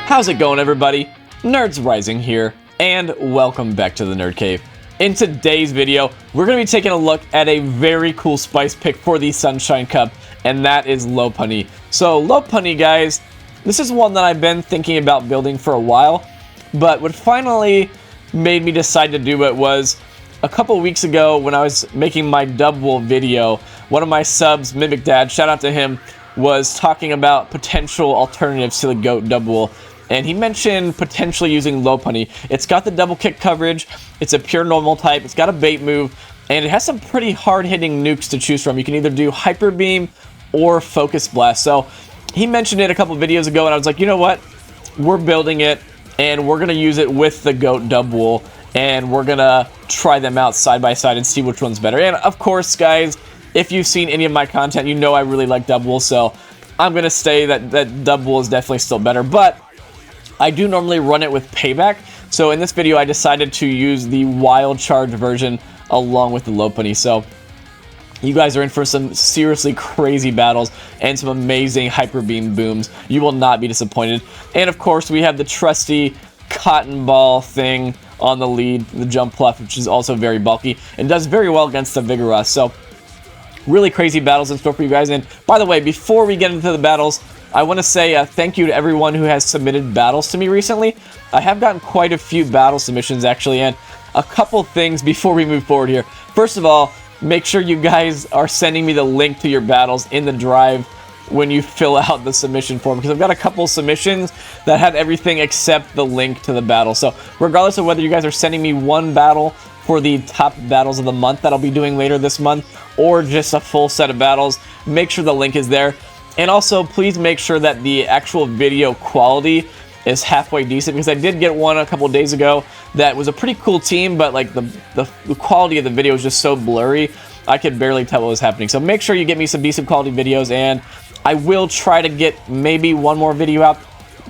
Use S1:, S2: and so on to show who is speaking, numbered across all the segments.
S1: How's it going, everybody? Nerds Rising here, and welcome back to the Nerd Cave. In today's video, we're going to be taking a look at a very cool spice pick for the Sunshine Cup, and that is Lopunny. So Lopunny, guys, this is one that I've been thinking about building for a while, but what finally made me decide to do it was a couple weeks ago when I was making my Double video. One of my subs, Mimic Dad, shout out to him, was talking about potential alternatives to the GOAT Double. And he mentioned potentially using Lopunny. It's got the double kick coverage, it's a pure normal type, it's got a bait move, and it has some pretty hard-hitting nukes to choose from. You can either do Hyper Beam or Focus Blast. So he mentioned it a couple videos ago, and I was like, you know what? We're building it, and we're going to use it with the GOAT Double, and we're going to try them out side by side and see which one's better. And of course, guys, if you've seen any of my content, you know I really like Double, so I'm going to say that Double is definitely still better. But I do normally run it with Payback, so in this video I decided to use the Wild Charge version along with the Lopunny. So you guys are in for some seriously crazy battles and some amazing Hyper Beam booms. You will not be disappointed. And of course we have the trusty Cotton Ball thing on the lead, the Jump Pluff, which is also very bulky and does very well against the Vigoroth. So really crazy battles in store for you guys. And by the way, before we get into the battles, I want to say thank you to everyone who has submitted battles to me recently. I have gotten quite a few battle submissions, actually, and a couple things before we move forward here. First of all, make sure you guys are sending me the link to your battles in the drive when you fill out the submission form, because I've got a couple submissions that had everything except the link to the battle. So regardless of whether you guys are sending me one battle for the top battles of the month that I'll be doing later this month, or just a full set of battles, make sure the link is there. And also, please make sure that the actual video quality is halfway decent, because I did get one a couple days ago that was a pretty cool team, but like the quality of the video was just so blurry, I could barely tell what was happening. So make sure you get me some decent quality videos, and I will try to get maybe one more video out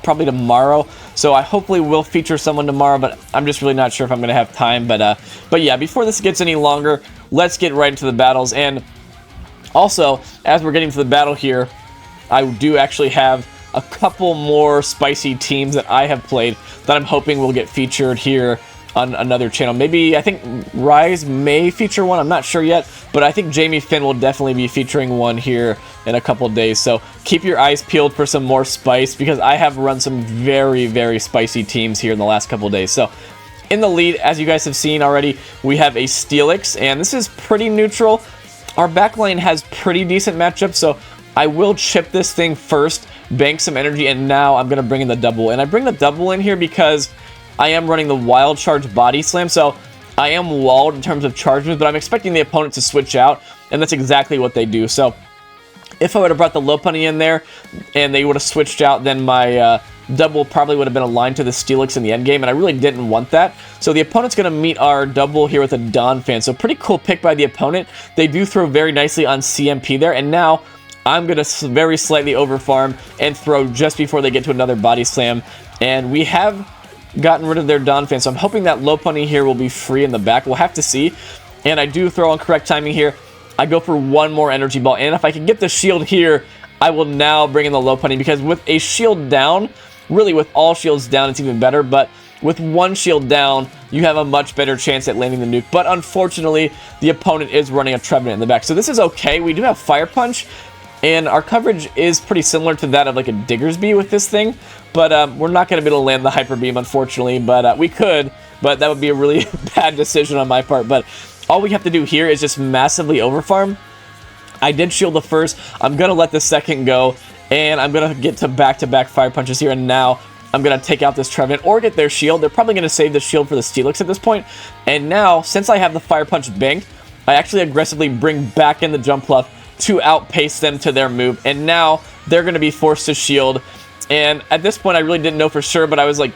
S1: probably tomorrow. So I hopefully will feature someone tomorrow, but I'm just really not sure if I'm going to have time. But yeah, before this gets any longer, let's get right into the battles. And also, as we're getting to the battle here, I do actually have a couple more spicy teams that I have played that I'm hoping will get featured here on another channel. Maybe, I think Rise may feature one, I'm not sure yet, but I think Jamie Finn will definitely be featuring one here in a couple days. So keep your eyes peeled for some more spice, because I have run some very, very spicy teams here in the last couple days. So in the lead, as you guys have seen already, we have a Steelix, and this is pretty neutral. Our backline has pretty decent matchups, so I will chip this thing first, bank some energy, and now I'm going to bring in the double. And I bring the double in here because I am running the Wild Charge Body Slam, so I am walled in terms of charge moves, but I'm expecting the opponent to switch out, and that's exactly what they do. So if I would have brought the Lopunny in there and they would have switched out, then my double probably would have been aligned to the Steelix in the endgame, and I really didn't want that. So the opponent's going to meet our double here with a Donphan. So pretty cool pick by the opponent. They do throw very nicely on CMP there, and now I'm going to very slightly overfarm and throw just before they get to another Body Slam. And we have gotten rid of their Donphan, so I'm hoping that Lopunny here will be free in the back. We'll have to see. And I do throw on correct timing here. I go for one more Energy Ball, and if I can get the shield here, I will now bring in the Lopunny, because with a shield down, really with all shields down, it's even better, but with one shield down, you have a much better chance at landing the nuke. But unfortunately, the opponent is running a Trevenant in the back, so this is okay. We do have Fire Punch, and our coverage is pretty similar to that of like a Diggersby with this thing, but we're not going to be able to land the Hyper Beam, unfortunately, but we could, but that would be a really bad decision on my part. But all we have to do here is just massively overfarm. I did shield the first, I'm going to let the second go, and I'm going to get to back-to-back Fire Punches here, and now I'm going to take out this Trevenant or get their shield. They're probably going to save the shield for the Steelix at this point, and now, since I have the Fire Punch banked, I actually aggressively bring back in the Jump Pluff to outpace them to their move, and now they're going to be forced to shield. And at this point I really didn't know for sure, but I was like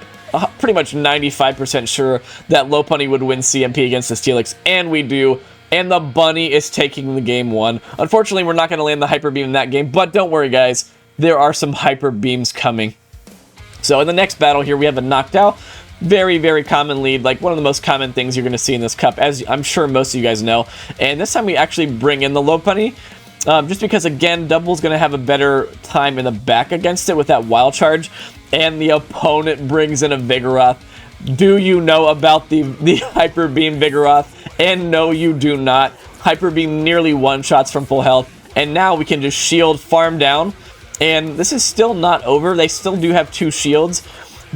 S1: pretty much 95% sure that Lopunny would win CMP against the Steelix, and we do, and the bunny is taking the game one. Unfortunately, we're not going to land the Hyper Beam in that game, but don't worry guys, there are some Hyper Beams coming. So in the next battle here, we have a knocked out. Very, very common lead, like one of the most common things you're going to see in this cup, as I'm sure most of you guys know. And this time we actually bring in the Lopunny. Just because, again, Double's going to have a better time in the back against it with that Wild Charge. and the opponent brings in a Vigoroth. Do you know about the Hyper Beam Vigoroth? And no, you do not. Hyper Beam nearly one-shots from full health, and now we can just shield, farm down, and this is still not over. They still do have 2 shields,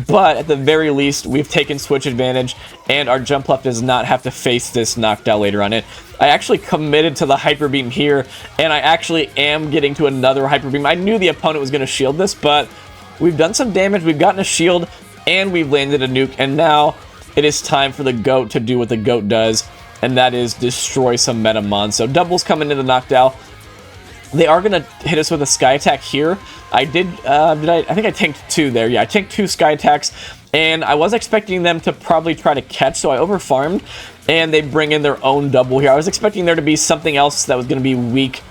S1: but at the very least, we've taken switch advantage, and our Jumpluff does not have to face this knockdown later on it. I actually committed to the Hyper Beam here, and I actually am getting to another Hyper Beam. I knew the opponent was going to shield this, but we've done some damage, we've gotten a shield, and we've landed a nuke, and now it is time for the GOAT to do what the GOAT does, and that is destroy some meta mons. So doubles coming into knockdown. They are going to hit us with a Sky Attack here. I think I tanked 2 there. Yeah, I tanked 2 Sky Attacks, and I was expecting them to probably try to catch, so I overfarmed, and they bring in their own double here. I was expecting there to be something else that was going to be weak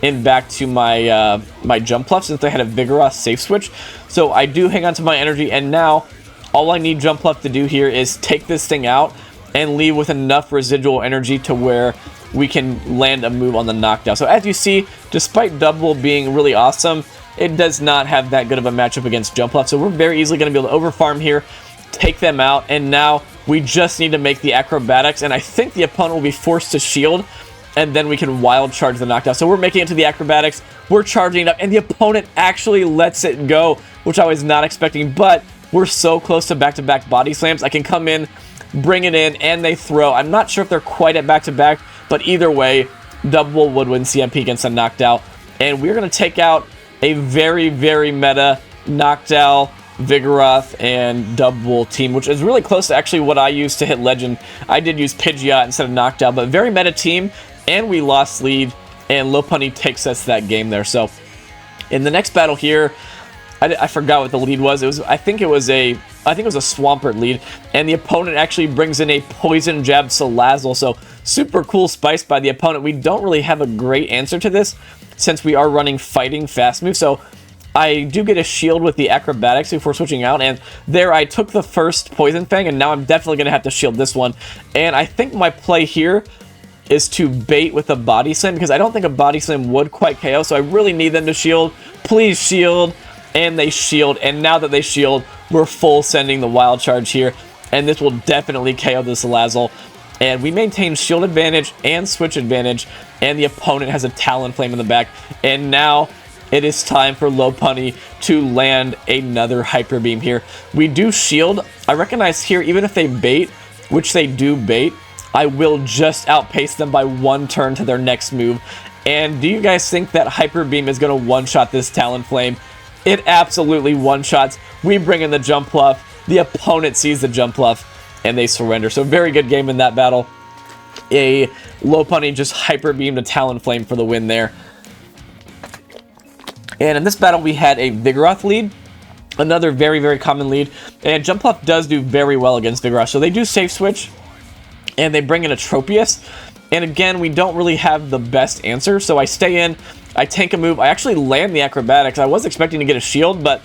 S1: in back to my my Jumpluff, since they had a Vigoroth safe switch. So I do hang on to my energy, and now all I need Jumpluff to do here is take this thing out and leave with enough residual energy to where we can land a move on the knockdown. So as you see, despite double being really awesome, it does not have that good of a matchup against Jumpluff. So we're very easily going to be able to overfarm here, take them out, and now we just need to make the acrobatics, and I think the opponent will be forced to shield, and then we can wild charge the knockdown. So we're making it to the acrobatics, we're charging it up, and the opponent actually lets it go, which I was not expecting, but we're so close to back-to-back body slams. I can come in, bring it in, and they throw. I'm not sure if they're quite at back-to-back, but either way, double would win CMP against a knockdown, and we're going to take out a very, very meta knockdown, Vigoroth, and double team, which is really close to actually what I used to hit Legend. I did use Pidgeot instead of knockdown, but very meta team, and we lost lead, and Lopunny takes us that game there. So in the next battle here, I forgot what the lead was. I think it was a Swampert lead, and the opponent actually brings in a Poison Jab Salazzle. So super cool spice by the opponent. We don't really have a great answer to this since we are running fighting fast move. So I do get a shield with the acrobatics before switching out, and there I took the first Poison Fang, and now I'm definitely going to have to shield this one. And I think my play here is to bait with a Body Slam, because I don't think a Body Slam would quite KO, so I really need them to shield. Please shield. And they shield, and now that they shield, we're full sending the wild charge here, and this will definitely KO the Salazzle. And we maintain shield advantage and switch advantage, and the opponent has a Talonflame in the back, and now it is time for Lopunny to land another Hyper Beam here. We do shield. I recognize here, even if they bait, which they do bait, I will just outpace them by 1 turn to their next move. And do you guys think that Hyper Beam is going to one-shot this Talonflame? It absolutely one-shots. We bring in the Jumpluff. The opponent sees the Jumpluff, and they surrender. So very good game in that battle. A Lopunny just Hyper Beamed a Talonflame for the win there. And in this battle, we had a Vigoroth lead. Another very, very common lead. And Jumpluff does do very well against Vigoroth. So they do safe switch, and they bring in a Tropius. And again, we don't really have the best answer. So I stay in. I tank a move. I actually land the acrobatics. I was expecting to get a shield, but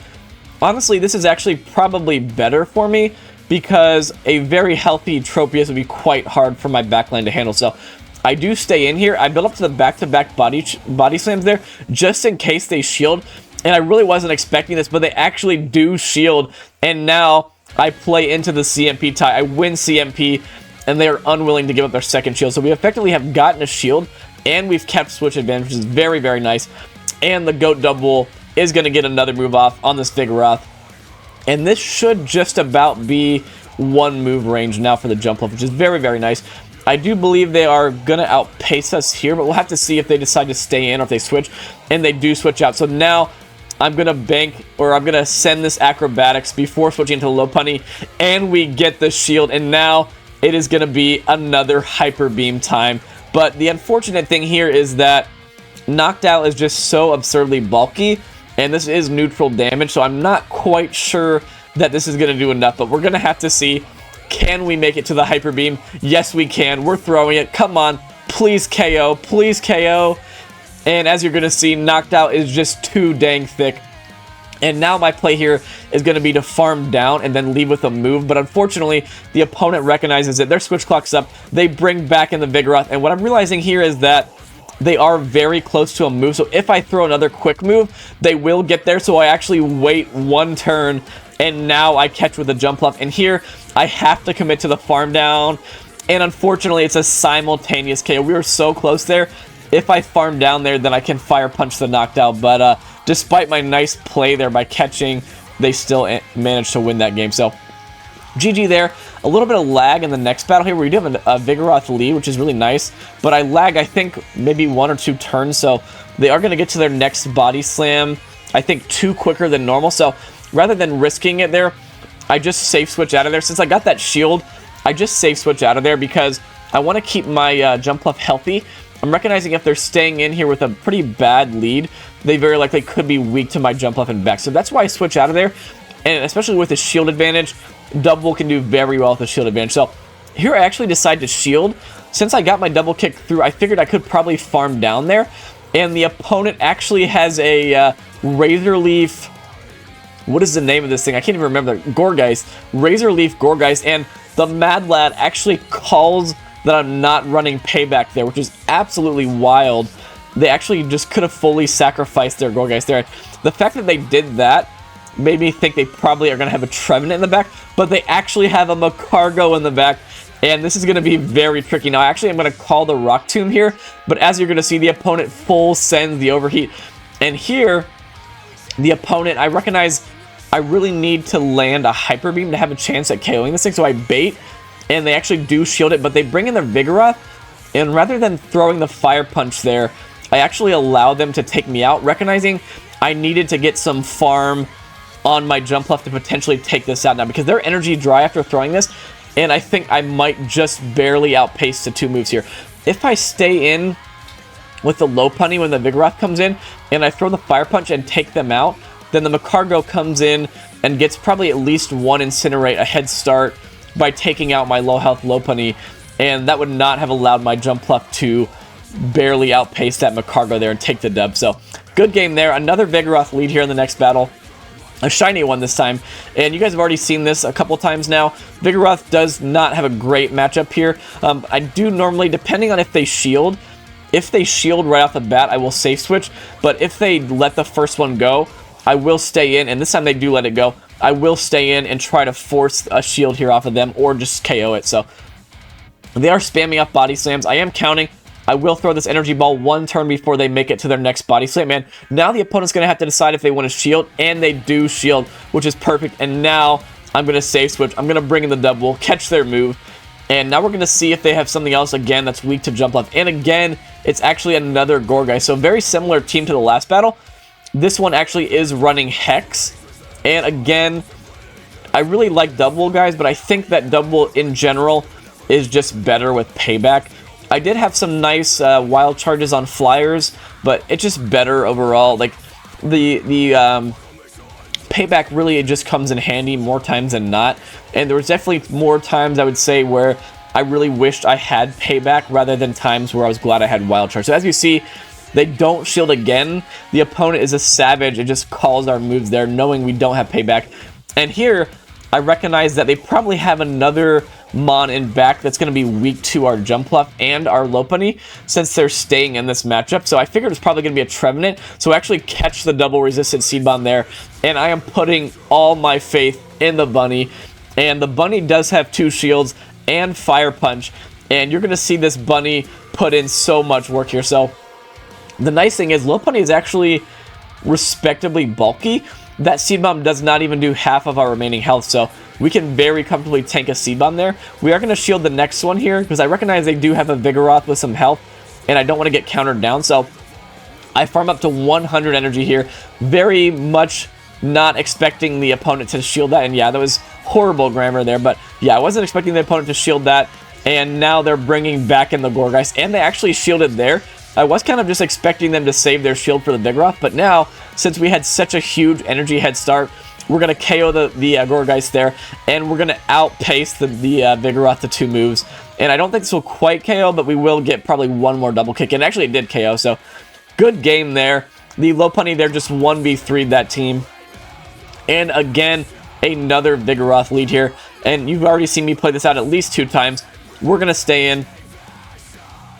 S1: honestly, this is actually probably better for me because a very healthy Tropius would be quite hard for my backline to handle. So I do stay in here. I build up to the back-to-back body slams there just in case they shield, and I really wasn't expecting this, but they actually do shield, and now I play into the CMP tie. I win CMP, and they are unwilling to give up their second shield. So we effectively have gotten a shield, and we've kept switch advantage, which is very, very nice. And the GOAT double is going to get another move off on this Vigoroth. And this should just about be 1 move range now for the Jumpluff, which is very, very nice. I do believe they are going to outpace us here, but we'll have to see if they decide to stay in or if they switch. And they do switch out. So now I'm going to bank, or I'm going to send this acrobatics before switching to Lopunny. And we get the shield. And now it is going to be another Hyper Beam time. But the unfortunate thing here is that Knockdown is just so absurdly bulky, and this is neutral damage, so I'm not quite sure that this is going to do enough, but we're going to have to see. Can we make it to the Hyper Beam? Yes, we can. We're throwing it. Come on. Please KO. Please KO. And as you're going to see, Knockdown is just too dang thick. And now my play here is going to be to farm down and then leave with a move. But unfortunately, the opponent recognizes it. Their switch clock's up. They bring back in the Vigoroth. And what I'm realizing here is that they are very close to a move. So if I throw another quick move, they will get there. So I actually wait 1 turn and now I catch with the jump up, and here I have to commit to the farm down, and unfortunately it's a simultaneous KO. We were so close there. If I farm down there, then I can fire punch the knockdown, but despite my nice play there by catching, they still managed to win that game. So GG there. A little bit of lag in the next battle here where we do have a Vigoroth lead, which is really nice, but I lag, I think, maybe 1 or 2 turns, so they are going to get to their next body slam, I think, 2 quicker than normal. So rather than risking it there, I just safe switch out of there. Since I got that shield, I just safe switch out of there because I want to keep my Jumpluff healthy. I'm recognizing if they're staying in here with a pretty bad lead, they very likely could be weak to my Jumpluff and back. So that's why I switch out of there, and especially with the shield advantage, double can do very well with the shield advantage. So here I actually decide to shield. Since I got my double kick through, I figured I could probably farm down there, and the opponent actually has a Razor Leaf. What is the name of this thing? I can't even remember. Gourgeist. Razor Leaf Gourgeist, and the Mad Lad actually calls that I'm not running payback there, which is absolutely wild. They actually just could have fully sacrificed their Gourgeist there. The fact that they did that made me think they probably are going to have a Trevenant in the back, but they actually have a Macargo in the back, and this is going to be very tricky. Now, actually, I'm going to call the Rock Tomb here, but as you're going to see, the opponent full sends the Overheat, and here, the opponent, I recognize I really need to land a Hyper Beam to have a chance at KOing this thing, so I bait, and they actually do shield it, but they bring in their Vigoroth, and rather than throwing the Fire Punch there, I actually allow them to take me out, recognizing I needed to get some farm on my Jumpluff to potentially take this out now, because they're energy dry after throwing this, and I think I might just barely outpace the 2 moves here. If I stay in with the Lopunny when the Vigoroth comes in, and I throw the Fire Punch and take them out, then the Macargo comes in and gets probably at least 1 Incinerate, a head start, by taking out my low health Lopunny, and that would not have allowed my Jumpluff to barely outpace that Macargo there and take the dub. So good game there. Another Vigoroth lead here in the next battle. A shiny one this time, and you guys have already seen this a couple times now. Vigoroth does not have a great matchup here. I do normally, depending on if they shield right off the bat, I will safe switch, but if they let the first one go, I will stay in, and this time they do let it go. I will stay in and try to force a shield here off of them, or just KO it. So they are spamming up body slams. I am counting. I will throw this energy ball 1 turn before they make it to their next body slam, man. Now the opponent's going to have to decide if they want to shield, and they do shield, which is perfect. And now I'm going to safe switch. I'm going to bring in the double, catch their move, and now we're going to see if they have something else, again, that's weak to Jumpluff. And again, it's actually another Gourgeist. So very similar team to the last battle. This one actually is running Hex, and again, I really like double, guys, but I think that double in general is just better with payback. I did have some nice wild charges on flyers, but it's just better overall. Like the payback really just comes in handy more times than not, and there was definitely more times I would say where I really wished I had payback rather than times where I was glad I had wild charge. So as you see, they don't shield again. The opponent is a savage. It just calls our moves there, knowing we don't have payback. And here, I recognize that they probably have another Mon in back that's going to be weak to our Jumpluff and our Lopunny, since they're staying in this matchup. So I figured it's probably going to be a Trevenant. So I actually catch the double resistant Seed Bomb there, and I am putting all my faith in the Bunny. And the Bunny does have 2 shields and Fire Punch, and you're going to see this Bunny put in so much work here. So the nice thing is Lopunny is actually respectably bulky. That Seed Bomb does not even do half of our remaining health, so we can very comfortably tank a Seed Bomb there. We are going to shield the next one here, because I recognize they do have a Vigoroth with some health, and I don't want to get countered down, so I farm up to 100 energy here. Very much not expecting the opponent to shield that, and yeah, that was horrible grammar there, but yeah, I wasn't expecting the opponent to shield that, and now they're bringing back in the Gourgeist, and they actually shielded there. I was kind of just expecting them to save their shield for the Vigoroth, but now, since we had such a huge energy head start, we're going to KO the Gourgeist there, and we're going to outpace the Vigoroth to 2 moves. And I don't think this will quite KO, but we will get probably 1 more double kick, and actually it did KO, so good game there. The Lopunny there just 1v3'd that team. And again, another Vigoroth lead here, and you've already seen me play this out at least 2 times. We're going to stay in.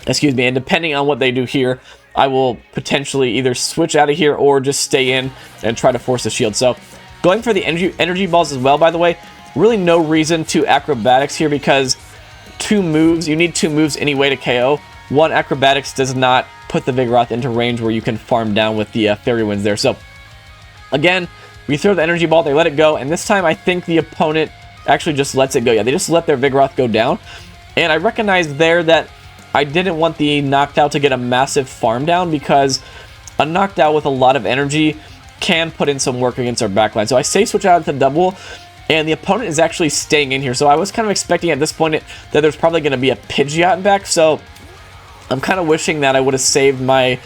S1: Excuse me, and depending on what they do here, I will potentially either switch out of here or just stay in and try to force the shield. So Going for the energy balls as well, by the way. Really no reason to acrobatics here because you need 2 moves anyway to KO. 1 acrobatics does not put the Vigoroth into range where you can farm down with the Fairy Winds there. So again, we throw the energy ball, they let it go, and this time I think the opponent actually just lets it go. Yeah, they just let their Vigoroth go down. And I recognize there that I didn't want the knocked out to get a massive farm down because a knocked out with a lot of energy can put in some work against our backline. So I say switch out to double, and the opponent is actually staying in here. So I was kind of expecting at this point that there's probably going to be a Pidgeot back. So I'm kind of wishing that I would have saved my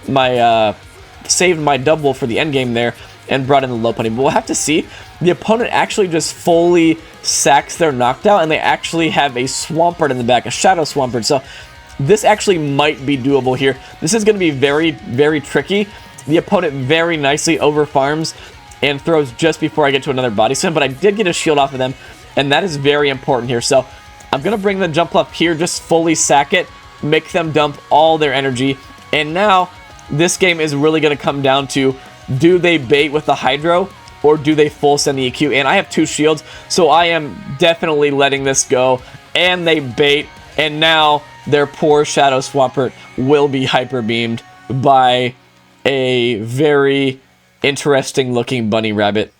S1: double for the end game there and brought in the Lopunny. But we'll have to see. The opponent actually just fully sacks their knocked out, and they actually have a Swampert in the back, a Shadow Swampert. So this actually might be doable here. This is going to be very, very tricky. The opponent very nicely over farms and throws just before I get to another Body Slam, but I did get a shield off of them, and that is very important here. So I'm going to bring the jump up here, just fully sack it, make them dump all their energy, and now this game is really going to come down to, do they bait with the Hydro or do they full send the EQ? And I have 2 shields, so I am definitely letting this go, and they bait, and now their poor Shadow Swampert will be hyper beamed by a very interesting looking bunny rabbit.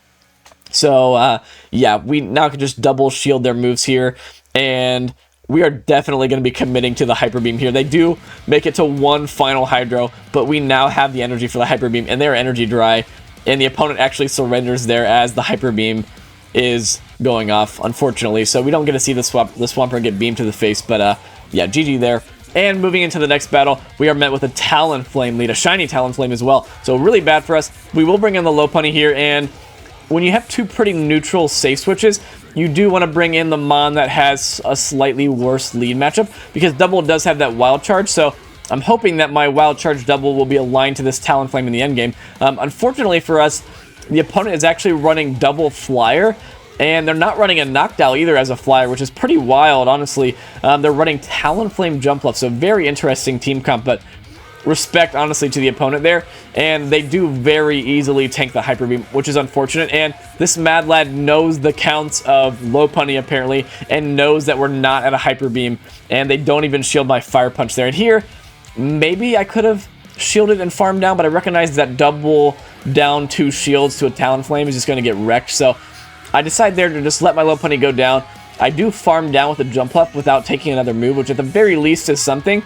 S1: So yeah, we now can just double shield their moves here, and we are definitely going to be committing to the Hyper Beam here. They do make it to 1 final Hydro, but we now have the energy for the Hyper Beam, and they're energy dry, and the opponent actually surrenders there as the Hyper Beam is going off, unfortunately. So we don't get to see the Swampert get beamed to the face, but yeah, GG there. And moving into the next battle, we are met with a Talonflame lead, a shiny Talonflame as well. So really bad for us. We will bring in the Lopunny here, and when you have 2 pretty neutral safe switches, you do want to bring in the Mon that has a slightly worse lead matchup, because double does have that wild charge. So I'm hoping that my wild charge double will be aligned to this Talonflame in the endgame. Unfortunately for us, the opponent is actually running double Flyer, and they're not running a Knockdown either as a Flyer, which is pretty wild, honestly. They're running Talonflame Jumpluff, so very interesting team comp, but respect, honestly, to the opponent there. And they do very easily tank the Hyper Beam, which is unfortunate. And this Mad Lad knows the counts of Lopunny, apparently, and knows that we're not at a Hyper Beam, and they don't even shield my Fire Punch there. And here, maybe I could have shielded and farmed down, but I recognize that double down 2 shields to a Talonflame is just going to get wrecked. So I decide there to just let my Lopunny go down. I do farm down with a Jumpluff without taking another move, which at the very least is something.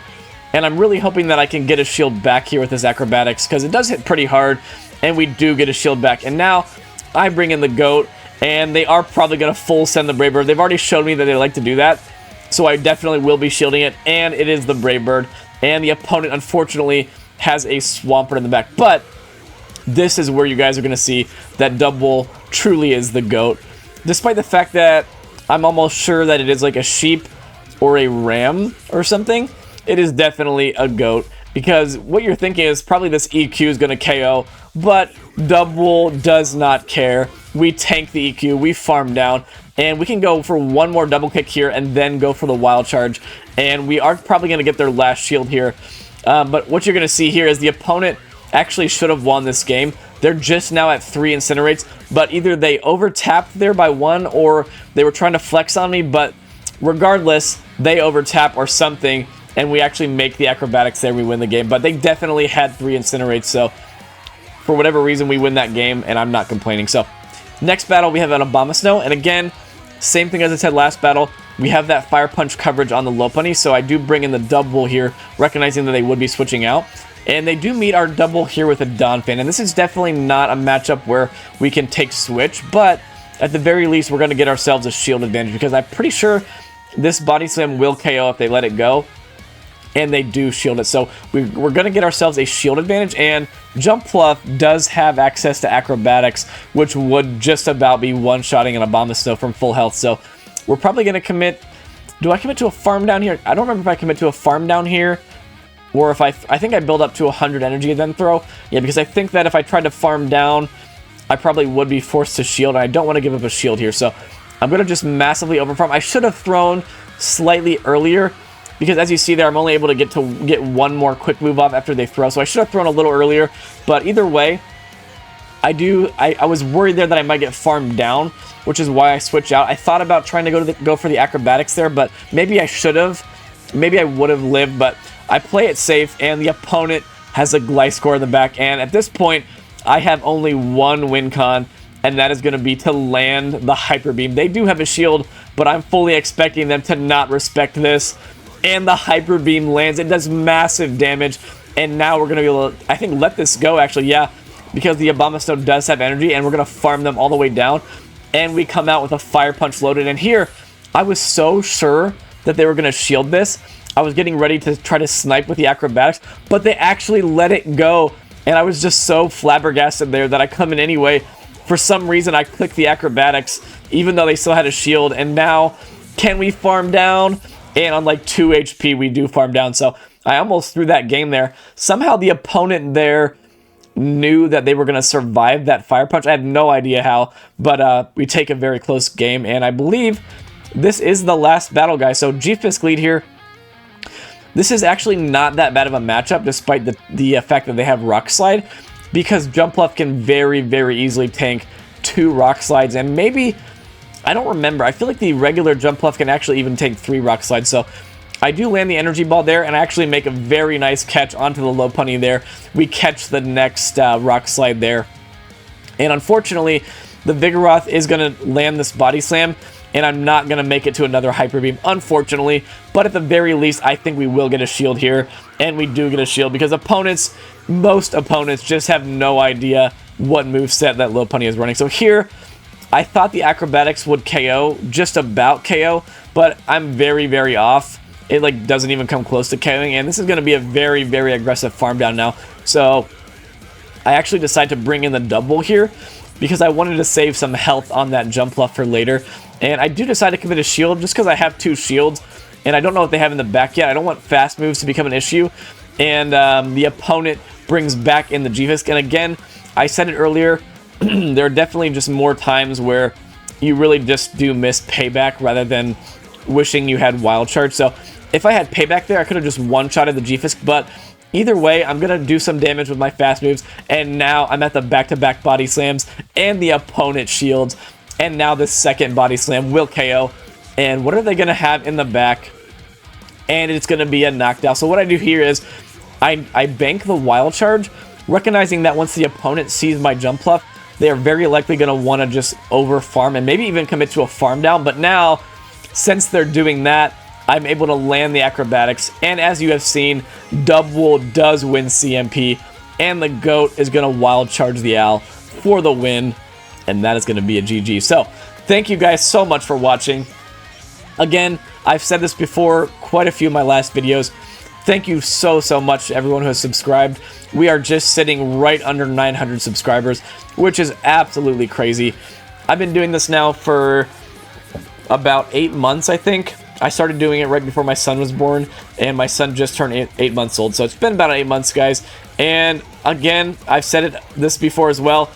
S1: And I'm really hoping that I can get a shield back here with this Acrobatics, because it does hit pretty hard, and we do get a shield back. And now I bring in the Goat, and they are probably going to full send the Brave Bird. They've already showed me that they like to do that, so I definitely will be shielding it, and it is the Brave Bird. And the opponent, unfortunately, has a Swampert in the back. But this is where you guys are going to see that double truly is the GOAT. Despite the fact that I'm almost sure that it is like a sheep or a ram or something, it is definitely a GOAT. Because what you're thinking is probably this EQ is going to KO, but double does not care. We tank the EQ, we farm down, and we can go for 1 more double kick here and then go for the wild charge. And we are probably going to get their last shield here. But what you're going to see here is the opponent actually should have won this game. They're just now at 3 Incinerates, but either they over-tapped there by 1 or they were trying to flex on me, but regardless, they over-tap or something, and we actually make the Acrobatics there, we win the game. But they definitely had 3 Incinerates, so for whatever reason, we win that game, and I'm not complaining. So, next battle, we have an Abomasnow, and again, same thing as I said last battle, we have that Fire Punch coverage on the Lopunny, so I do bring in the double here, recognizing that they would be switching out. And they do meet our double here with a Donphan, and this is definitely not a matchup where we can take switch, but at the very least, we're going to get ourselves a shield advantage, because I'm pretty sure this Body Slam will KO if they let it go, and they do shield it. So we're going to get ourselves a shield advantage, and Jumpluff does have access to Acrobatics, which would just about be one-shotting an Abomasnow from full health. So we're probably going to commit... Do I commit to a farm down here? I don't remember if I commit to a farm down here, or if I think I build up to 100 energy and then throw. Yeah, because I think that if I tried to farm down, I probably would be forced to shield, and I don't want to give up a shield here. So I'm going to just massively overfarm. I should have thrown slightly earlier, because as you see there, I'm only able to get 1 more quick move off after they throw. So I should have thrown a little earlier, but either way, I was worried there that I might get farmed down, which is why I switched out. I thought about trying to go for the acrobatics there, but maybe I should have. Maybe I would have lived, but I play it safe, and the opponent has a Gliscor in the back, and at this point, I have only one win con, and that is going to be to land the Hyper Beam. They do have a shield, but I'm fully expecting them to not respect this, and the Hyper Beam lands. It does massive damage, and now we're going to be able to, I think, let this go, actually, yeah, because the Abomasnow does have energy, and we're going to farm them all the way down, and we come out with a Fire Punch loaded, and here, I was so sure that they were going to shield this. I was getting ready to try to snipe with the acrobatics, but they actually let it go, and I was just so flabbergasted there that I come in anyway. For some reason, I clicked the acrobatics, even though they still had a shield, and now, can we farm down? And on like 2 HP, we do farm down, so I almost threw that game there. Somehow the opponent there knew that they were going to survive that Fire Punch. I had no idea how, but we take a very close game, and I believe this is the last battle, guys. So G-Fisk lead here. This is actually not that bad of a matchup, despite the fact that they have Rock Slide, because Jumpluff can very, very easily tank 2 Rock Slides, and maybe, I don't remember, I feel like the regular Jumpluff can actually even tank 3 Rock Slides, so I do land the Energy Ball there, and I actually make a very nice catch onto the Lopunny there. We catch the next Rock Slide there, and unfortunately, the Vigoroth is going to land this Body Slam, and I'm not going to make it to another Hyper Beam, unfortunately. But at the very least, I think we will get a shield here. And we do get a shield because most opponents just have no idea what moveset that Lopunny is running. So here, I thought the acrobatics would KO, just about KO, but I'm very, very off. It like doesn't even come close to KOing, and this is going to be a very, very aggressive farm down now. So I actually decided to bring in the double here because I wanted to save some health on that Jumpluff for later. And I do decide to commit a shield just because I have 2 shields, and I don't know what they have in the back yet. I don't want fast moves to become an issue. And the opponent brings back in the G-Fisk. And again, I said it earlier, there are definitely just more times where you really just do miss payback rather than wishing you had Wild Charge. So if I had payback there, I could have just one-shotted the G-Fisk, but either way, I'm going to do some damage with my fast moves, and now I'm at the back-to-back body slams, and the opponent shields, and now the second body slam will KO. And what are they going to have in the back? And it's going to be a knockdown. So what I do here is I bank the Wild Charge, recognizing that once the opponent sees my Jumpluff, they are very likely going to want to just over-farm and maybe even commit to a farm down. But now, since they're doing that, I'm able to land the acrobatics, and as you have seen, Double does win CMP, and the GOAT is going to Wild Charge the Owl for the win, and that is going to be a GG. So, thank you guys so much for watching. Again, I've said this before, quite a few of my last videos. Thank you so much to everyone who has subscribed. We are just sitting right under 900 subscribers, which is absolutely crazy. I've been doing this now for about 8 months, I think. I started doing it right before my son was born, and my son just turned 8 months old. So it's been about 8 months, guys. And again, I've said this before as well.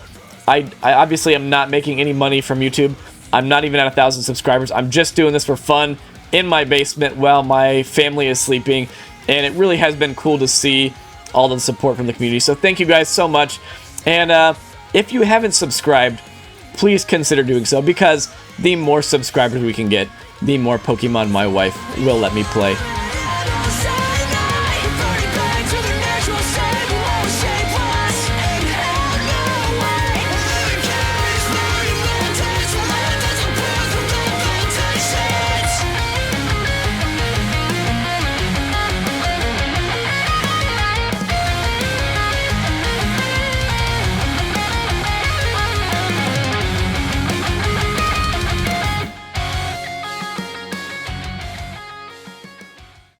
S1: I obviously am not making any money from YouTube. I'm not even at 1,000 subscribers. I'm just doing this for fun in my basement while my family is sleeping. And it really has been cool to see all the support from the community. So thank you guys so much. And if you haven't subscribed, please consider doing so, because the more subscribers we can get, the more Pokemon my wife will let me play.